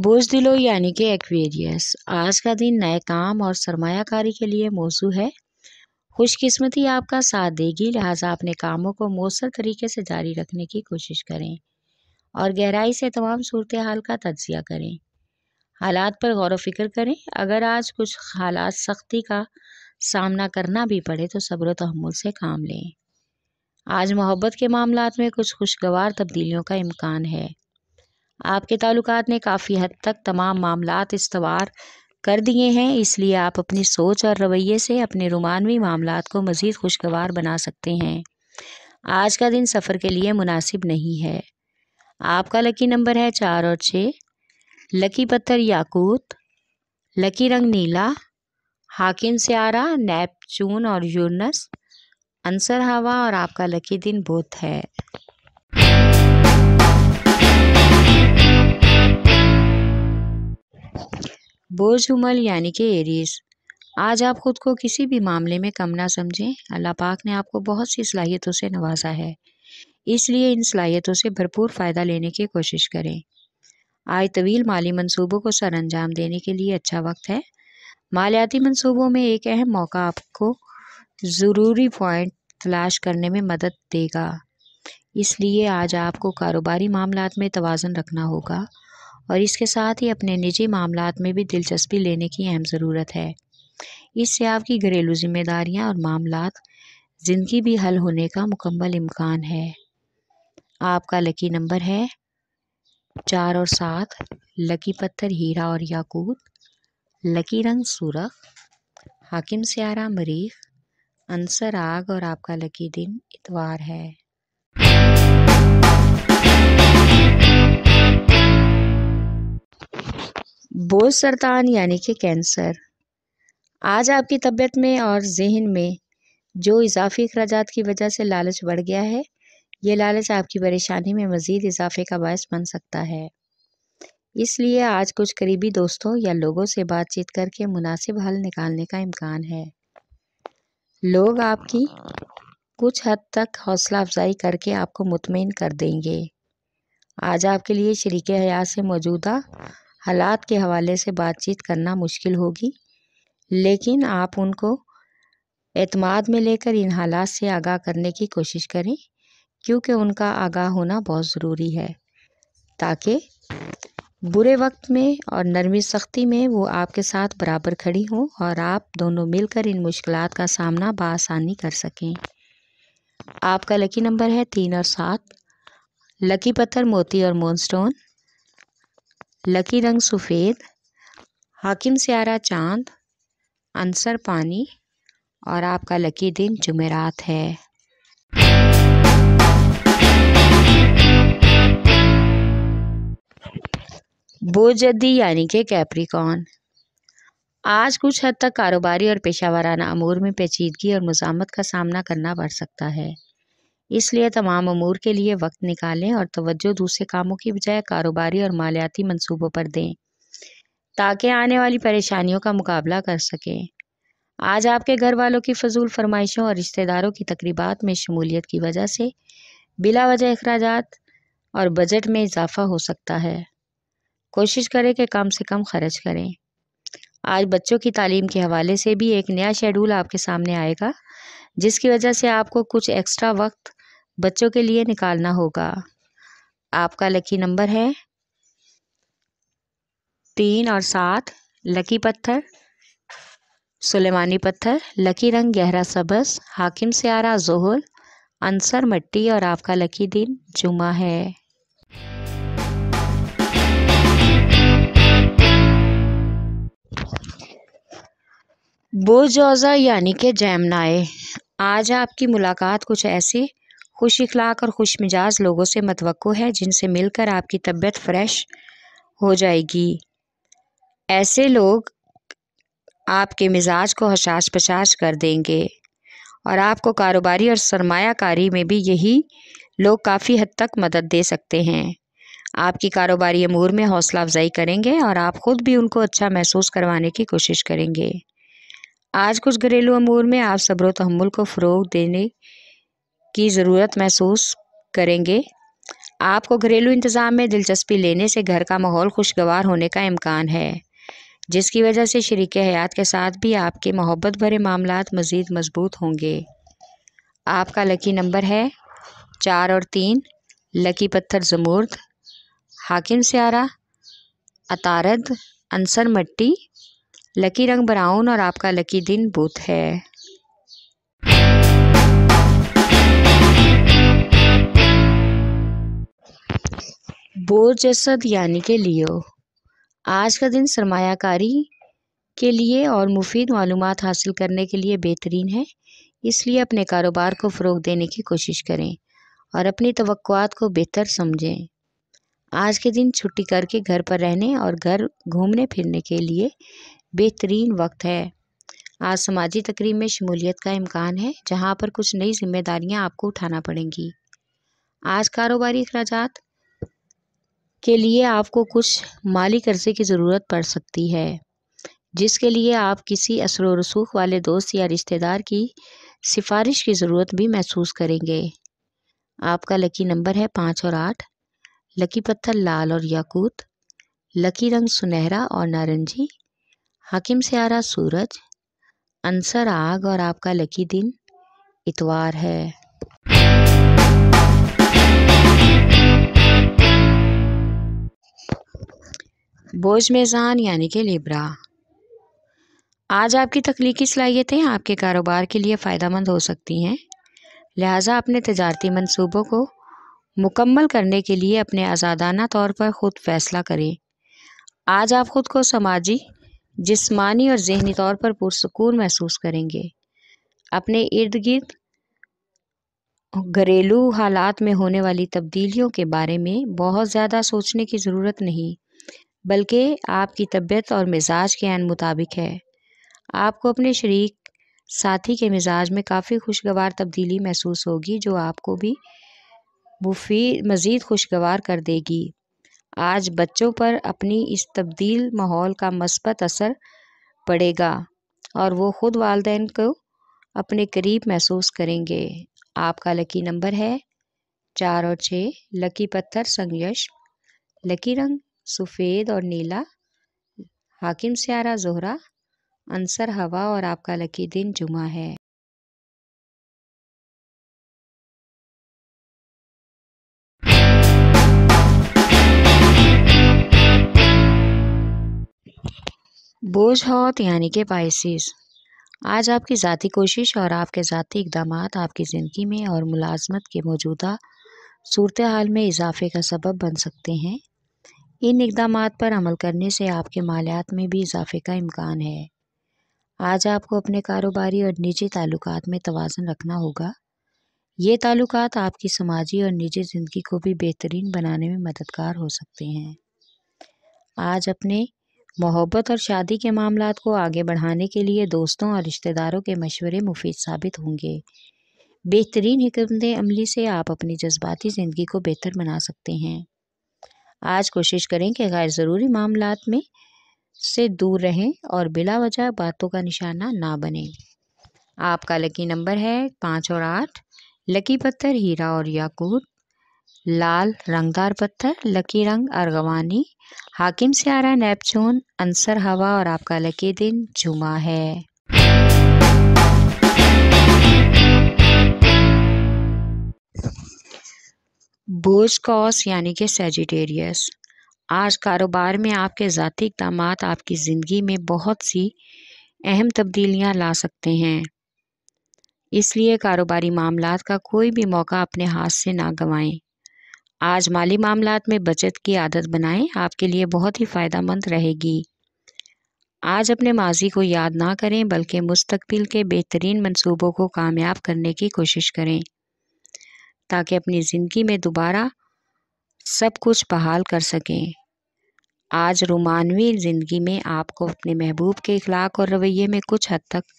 بزدلوں یعنی کہ ایکویریس، آج کا دن نئے کام اور سرمایہ کاری کے لیے موزوں ہے۔ خوش قسمتی آپ کا ساتھ دے گی، لہٰذا اپنے کاموں کو مؤثر طریقے سے جاری رکھنے کی کوشش کریں اور گہرائی سے تمام صورتحال کا تجزیہ کریں۔ حالات پر غور و فکر کریں۔ اگر آج کچھ حالات سختی کا سامنا کرنا بھی پڑے تو صبر و تحمل سے کام لیں۔ آج محبت کے معاملات میں کچھ خوشگوار تبدیلیوں کا امکان ہے۔ آپ کے تعلقات نے کافی حد تک تمام معاملات استوار کر دیے ہیں، اس لیے آپ اپنی سوچ اور رویے سے اپنے رومانوی معاملات کو مزید خوشگوار بنا سکتے ہیں۔ آج کا دن سفر کے لیے مناسب نہیں ہے۔ آپ کا لکی نمبر ہے 4 اور 6۔ لکی پتھر یاقوت، لکی رنگ نیلا، حاکم سیارہ نیپچون اور یورینس، عنصر ہوا اور آپ کا لکی دن بدھ ہے۔ برج حمل یعنی کہ ایریز، آج آپ خود کو کسی بھی معاملے میں کم نہ سمجھیں۔ اللہ پاک نے آپ کو بہت سی صلاحیتوں سے نوازا ہے، اس لیے ان صلاحیتوں سے بھرپور فائدہ لینے کی کوشش کریں۔ آج طویل مالی منصوبوں کو سر انجام دینے کے لیے اچھا وقت ہے۔ مالیاتی منصوبوں میں ایک اہم موقع آپ کو ضروری پوائنٹ تلاش کرنے میں مدد دے گا، اس لیے آج آپ کو کاروباری معاملات میں توازن رکھنا ہوگا اور اس کے ساتھ ہی اپنے نجی معاملات میں بھی دلچسپی لینے کی اہم ضرورت ہے۔ اس سے آپ کی گھریلو ذمہ داریاں اور معاملات زندگی بھی حل ہونے کا مکمل امکان ہے۔ آپ کا لکی نمبر ہے 4 اور 7۔ لکی پتھر ہیرا اور یاقوت، لکی رنگ سرخ، حاکم سیارہ مریخ، عنصر آگ اور آپ کا لکی دن اتوار ہے۔ برج سرطان یعنی کہ کینسر، آج آپ کی طبیعت میں اور ذہن میں جو اضافی اخراجات کی وجہ سے لالچ بڑھ گیا ہے، یہ لالچ آپ کی پریشانی میں مزید اضافے کا باعث بن سکتا ہے۔ اس لیے آج کچھ قریبی دوستوں یا لوگوں سے بات چیت کر کے مناسب حل نکالنے کا امکان ہے۔ لوگ آپ کی کچھ حد تک حوصلہ افزائی کر کے آپ کو مطمئن کر دیں گے۔ آج آپ کے لیے شریک حیات سے موجودہ حالات کے حوالے سے بات چیت کرنا مشکل ہوگی، لیکن آپ ان کو اعتماد میں لے کر ان حالات سے آگاہ کرنے کی کوشش کریں، کیونکہ ان کا آگاہ ہونا بہت ضروری ہے تاکہ برے وقت میں اور نرمی سختی میں وہ آپ کے ساتھ برابر کھڑی ہوں اور آپ دونوں مل کر ان مشکلات کا سامنا بآسانی کر سکیں۔ آپ کا لکی نمبر ہے 3 اور 7۔ لکی پتھر موتی اور مون سٹون، لکی رنگ سفید، حاکم سیارہ چاند، عنصر پانی اور آپ کا لکی دن جمعرات ہے۔ برج جدی یعنی کہ کیپریکارن، آج کچھ حد تک کاروباری اور پیشہ ورانہ امور میں پیچیدگی اور مزاحمت کا سامنا کرنا پڑ سکتا ہے، اس لیے تمام امور کے لیے وقت نکالیں اور توجہ دوسرے کاموں کی بجائے کاروباری اور مالیاتی منصوبوں پر دیں تاکہ آنے والی پریشانیوں کا مقابلہ کر سکیں۔ آج آپ کے گھر والوں کی فضول فرمائشوں اور رشتہ داروں کی تقریبات میں شمولیت کی وجہ سے بلا وجہ اخراجات اور بجٹ میں اضافہ ہو سکتا ہے۔ کوشش کریں کہ کم سے کم خرچ کریں۔ آج بچوں کی تعلیم کے حوالے سے بھی ایک نیا شیڈول آپ کے سامنے آئے گا، جس کی وجہ سے آپ کو کچھ ایکسٹرا وقت بچوں کے لیے نکالنا ہوگا۔ آپ کا لکی نمبر ہے 3 اور 7۔ لکی پتھر سلیمانی پتھر، لکی رنگ گہرا سبز، حاکم سیارہ زحل، عنصر مٹی اور آپ کا لکی دن جمعہ ہے۔ برج جوزا یعنی کہ جیمنائی، آج آپ کی ملاقات کچھ ایسے خوش اخلاق اور خوش مزاج لوگوں سے متوقع ہے جن سے مل کر آپ کی طبیعت فریش ہو جائے گی۔ ایسے لوگ آپ کے مزاج کو حشاش پشاش کر دیں گے اور آپ کو کاروباری اور سرمایہ کاری میں بھی یہی لوگ کافی حد تک مدد دے سکتے ہیں۔ آپ کی کاروباری امور میں حوصلہ افزائی کریں گے اور آپ خود بھی ان کو اچھا محسوس کروانے کی کوشش کریں گے۔ آج کچھ گھریلو امور میں آپ صبر و تحمل کو فروغ دینے کی ضرورت محسوس کریں گے۔ آپ کو گھریلو انتظام میں دلچسپی لینے سے گھر کا ماحول خوشگوار ہونے کا امکان ہے، جس کی وجہ سے شریک حیات کے ساتھ بھی آپ کے محبت بھرے معاملات مزید مضبوط ہوں گے۔ آپ کا لکی نمبر ہے 4 اور 3، لکی پتھر زمرد، حاکم سیارہ عطارد، عنصر مٹی، لکی رنگ براؤن اور آپ کا لکی دن بدھ ہے۔ برج اسد یعنی کہ لیو، آج کا دن سرمایہ کاری کے لیے اور مفید معلومات حاصل کرنے کے لیے بہترین ہے، اس لیے اپنے کاروبار کو فروغ دینے کی کوشش کریں اور اپنی توقعات کو بہتر سمجھیں۔ آج کے دن چھٹی کر کے گھر پر رہنے اور گھر گھومنے پھرنے کے لیے بہترین وقت ہے۔ آج سماجی تقریب میں شمولیت کا امکان ہے، جہاں پر کچھ نئی ذمہ داریاں آپ کو اٹھانا پڑیں گی۔ آج کاروباری اخراجات کے لیے آپ کو کچھ مالی قرضے کی ضرورت پڑ سکتی ہے، جس کے لیے آپ کسی اثر و رسوخ والے دوست یا رشتہ دار کی سفارش کی ضرورت بھی محسوس کریں گے۔ آپ کا لکی نمبر ہے 5 اور 8، لکی پتھر لال اور یاقوت، لکی رنگ سنہرا اور نارنجی، حاکم سیارہ سورج، عنصر آگ اور آپ کا لکی دن اتوار ہے۔ برج میزان یعنی کہ لیبرا، آج آپ کی تخلیقی صلاحیتیں آپ کے کاروبار کے لیے فائدہ مند ہو سکتی ہیں، لہٰذا اپنے تجارتی منصوبوں کو مکمل کرنے کے لیے اپنے آزادانہ طور پر خود فیصلہ کریں۔ آج آپ خود کو سماجی، جسمانی اور ذہنی طور پر پرسکون محسوس کریں گے۔ اپنے ارد گرد گھریلو حالات میں ہونے والی تبدیلیوں کے بارے میں بہت زیادہ سوچنے کی ضرورت نہیں، بلکہ آپ کی طبیعت اور مزاج کے عین مطابق ہے۔ آپ کو اپنے شریک ساتھی کے مزاج میں کافی خوشگوار تبدیلی محسوس ہوگی، جو آپ کو بھی مزید خوشگوار کر دے گی۔ آج بچوں پر اپنی اس تبدیل ماحول کا مثبت اثر پڑے گا اور وہ خود والدین کو اپنے قریب محسوس کریں گے۔ آپ کا لکی نمبر ہے 4 اور 6، لکی پتھر سنگیش، لکی رنگ سفید اور نیلا، حاکم سیارہ زہرہ، عنصر ہوا اور آپ کا لکی دن جمعہ ہے۔ برج حوت یعنی کہ پائسیس، آج آپ کی ذاتی کوشش اور آپ کے ذاتی اقدامات آپ کی زندگی میں اور ملازمت کے موجودہ صورتحال میں اضافے کا سبب بن سکتے ہیں۔ ان اقدامات پر عمل کرنے سے آپ کے مالیات میں بھی اضافے کا امکان ہے۔ آج آپ کو اپنے کاروباری اور نجی تعلقات میں توازن رکھنا ہوگا۔ یہ تعلقات آپ کی سماجی اور نجی زندگی کو بھی بہترین بنانے میں مددگار ہو سکتے ہیں۔ آج اپنے محبت اور شادی کے معاملات کو آگے بڑھانے کے لیے دوستوں اور رشتہ داروں کے مشورے مفید ثابت ہوں گے۔ بہترین حکمت عملی سے آپ اپنی جذباتی زندگی کو بہتر بنا سکتے ہیں۔ آج کوشش کریں کہ غیر ضروری معاملات میں سے دور رہیں اور بلا وجہ باتوں کا نشانہ نہ بنیں۔ آپ کا لکی نمبر ہے 5 اور 8، لکی پتھر ہیرا اور یاقوت، لال رنگدار پتھر، لکی رنگ ارغوانی، حاکم سیارہ نیپچون، عنصر ہوا اور آپ کا لکی دن جمعہ ہے۔ برج قوس یعنی کہ سیجیٹیریس، آج کاروبار میں آپ کے ذاتی اقدامات آپ کی زندگی میں بہت سی اہم تبدیلیاں لا سکتے ہیں، اس لیے کاروباری معاملات کا کوئی بھی موقع اپنے ہاتھ سے نہ گنوائیں۔ آج مالی معاملات میں بچت کی عادت بنائیں، آپ کے لیے بہت ہی فائدہ مند رہے گی۔ آج اپنے ماضی کو یاد نہ کریں بلکہ مستقبل کے بہترین منصوبوں کو کامیاب کرنے کی کوشش کریں تاکہ اپنی زندگی میں دوبارہ سب کچھ بحال کر سکیں۔ آج رومانوی زندگی میں آپ کو اپنے محبوب کے اخلاق اور رویے میں کچھ حد تک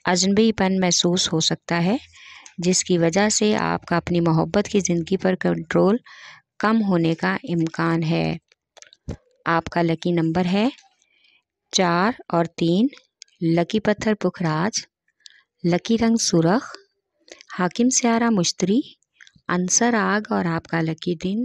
اجنبی پن محسوس ہو سکتا ہے، جس کی وجہ سے آپ کا اپنی محبت کی زندگی پر کنٹرول کم ہونے کا امکان ہے۔ آپ کا لکی نمبر ہے 4 اور 3، لکی پتھر پکھراج، لکی رنگ سرخ، حاکم سیارہ مشتری، عنصر آگ اور آپ کا لکی دن